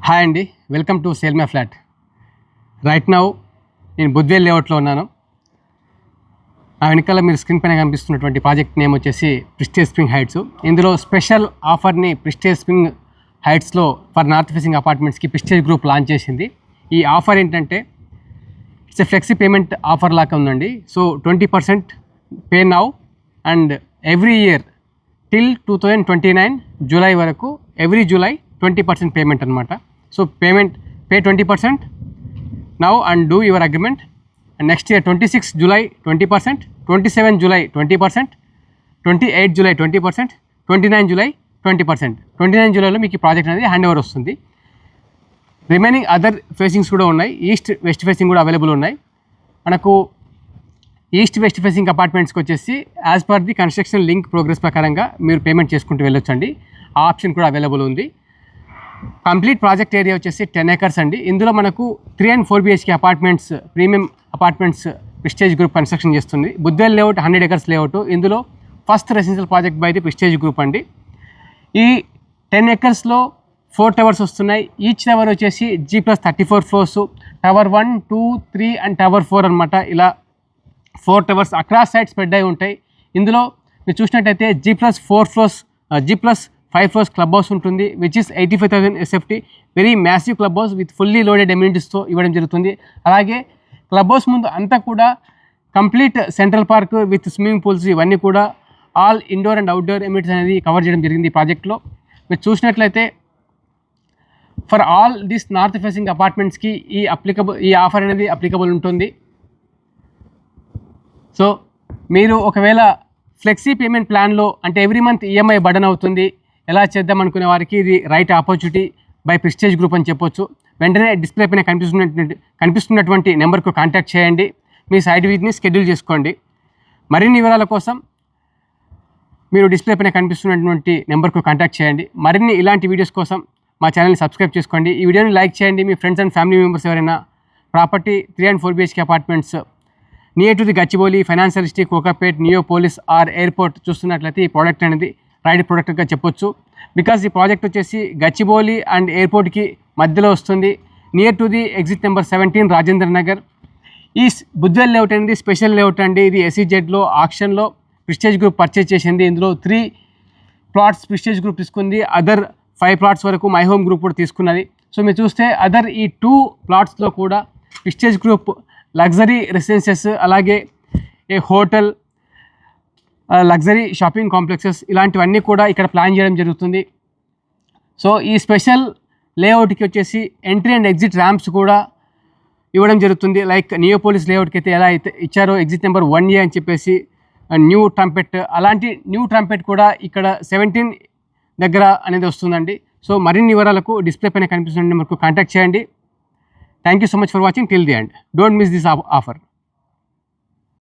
Hi అండి, welcome to sale my flat. Right now నేను బుద్వేల్ లేఅవుట్లో ఉన్నాను. ఆ వెనకాల మీరు స్క్రీన్ పైన కనిపిస్తున్నటువంటి ప్రాజెక్ట్ నేమ్ వచ్చేసి ప్రిస్టేజ్ స్ప్రింగ్ హైట్స్. ఇందులో స్పెషల్ ఆఫర్ని ప్రిస్టేజ్ స్ప్రింగ్ హైట్స్లో ఫర్ నార్త్ ఫేసింగ్ అపార్ట్మెంట్స్కి ప్రిస్టేజ్ గ్రూప్ లాంచ్ చేసింది. ఈ ఆఫర్ ఏంటంటే it's a flexi payment offer లాగా ఉందండి. So 20% pay now and every year till 2029 July వరకు ఎవ్రీ జూలై 20% పేమెంట్ అనమాట. So pay 20% now and do your agreement, and next year 26 July 20%, 27 July 20%, 28 July 20%, 29 July 20%. 29 జూలైలో మీకు ఈ project అనేది hand over వస్తుంది. Remaining other facings కూడా ఉన్నాయి, east west facing కూడా అవైలబుల్ ఉన్నాయి. మనకు ఈస్ట్ వెస్ట్ ఫేసింగ్ అపార్ట్మెంట్స్కి వచ్చేసి as per the construction link progress ప్రకారంగా మీరు పేమెంట్ చేసుకుంటూ వెళ్ళొచ్చండి. ఆ ఆప్షన్ కూడా అవైలబుల్ ఉంది. కంప్లీట్ ప్రాజెక్ట్ ఏరియా వచ్చేసి 10 acres అండి. ఇందులో మనకు 3 and 4 BHK apartments, premium apartments Prestige Group construction చేస్తుంది. Budvel layout 100 acres layout. ఇందులో first residential project by the Prestige Group అండి. ఈ 10 acresలో 4 towers వస్తున్నాయి. ఈచ్ టవర్ వచ్చేసి G+34 floors, tower 1, 2, 3 and tower 4 అనమాట. ఇలా 4 towers అక్రాస్ సైడ్ స్ప్రెడ్ అయి ఉంటాయి. ఇందులో మీరు చూసినట్టయితే G+4 floors, G+5 floors club house ఉంటుంది, which is 85,000 SFT. Very massive club house with fully loaded ఎమ్యూనిటీస్తో ఇవ్వడం జరుగుతుంది. అలాగే క్లబ్ హౌస్ ముందు అంతా కూడా complete central park with swimming pools, ఇవన్నీ కూడా all indoor and outdoor amenities అనేది కవర్ చేయడం జరిగింది ఈ ప్రాజెక్ట్లో. మీరు చూసినట్లయితే for all this north facing అపార్ట్మెంట్స్కి ఈ ఆఫర్ అనేది అప్లికబుల్ ఉంటుంది. సో మీరు ఒకవేళ ఫ్లెక్సీ పేమెంట్ ప్లాన్లో అంటే ఎవ్రీ మంత్ ఈఎంఐ బర్డన్ అవుతుంది, ఎలా చేద్దాం అనుకునే వారికి ఇది right opportunity by prestige group అని చెప్పొచ్చు. వెంటనే డిస్ప్లే పైన కనిపిస్తున్నటువంటి నెంబర్కు కాంటాక్ట్ చేయండి. మీ సైట్ విజిట్ని షెడ్యూల్ చేసుకోండి. మరిన్ని వివరాల కోసం మీరు డిస్ప్లే పైన కనిపిస్తున్నటువంటి నెంబర్కు కాంటాక్ట్ చేయండి. మరిన్ని ఇలాంటి వీడియోస్ కోసం మా ఛానల్ని సబ్స్క్రైబ్ చేసుకోండి. ఈ వీడియోని లైక్ చేయండి. మీ ఫ్రెండ్స్ అండ్ ఫ్యామిలీ మెంబర్స్ ఎవరైనా property 3 and 4 BHK apartments near to the Gachibowli, financial city, Kokapet, Neopolis or airport చూస్తున్నట్లయితే ఈ ప్రోడక్ట్ అనేది రైట్ ప్రోడక్ట్గా చెప్పొచ్చు. బికాజ్ ఈ ప్రాజెక్ట్ వచ్చేసి గచ్చిబౌలి అండ్ ఎయిర్పోర్ట్కి మధ్యలో వస్తుంది, near to the exit number 17 Rajendra Nagar. ఈ బుద్వేల్ లేఅవుట్ అనేది స్పెషల్ లేఅవుట్ అండి. ఇది SEZలో ఆక్షన్లో ప్రిస్టేజ్ గ్రూప్ పర్చేజ్ చేసింది. ఇందులో 3 plots ప్రిస్టేజ్ గ్రూప్ తీసుకుంది, అదర్ 5 plots వరకు మై హోమ్ గ్రూప్ కూడా తీసుకున్నది. సో మీరు చూస్తే అదర్ ఈ 2 plotsలో కూడా ప్రిస్టేజ్ గ్రూప్ లగ్జరీ రెసిడెన్సెస్, అలాగే ఏ హోటల్, లగ్జరీ షాపింగ్ కాంప్లెక్సెస్ ఇలాంటివన్నీ కూడా ఇక్కడ ప్లాన్ చేయడం జరుగుతుంది. సో ఈ స్పెషల్ లేఅవుట్కి వచ్చేసి ఎంట్రీ అండ్ ఎగ్జిట్ ర్యాంప్స్ కూడా ఇవ్వడం జరుగుతుంది. లైక్ నియోపోలిస్ లేఅవుట్కి అయితే ఎలా అయితే ఇచ్చారో ఎగ్జిట్ నెంబర్ 1A అని చెప్పేసి న్యూ ట్రంపెట్, అలాంటి న్యూ ట్రంపెట్ కూడా ఇక్కడ 17 దగ్గర అనేది వస్తుందండి. సో మరిన్ని వివరాలకు డిస్ప్లే పైన కనిపిస్తున్న నెంబర్కు కాంటాక్ట్ చేయండి. Thank you so much for watching till the end. Don't miss this offer.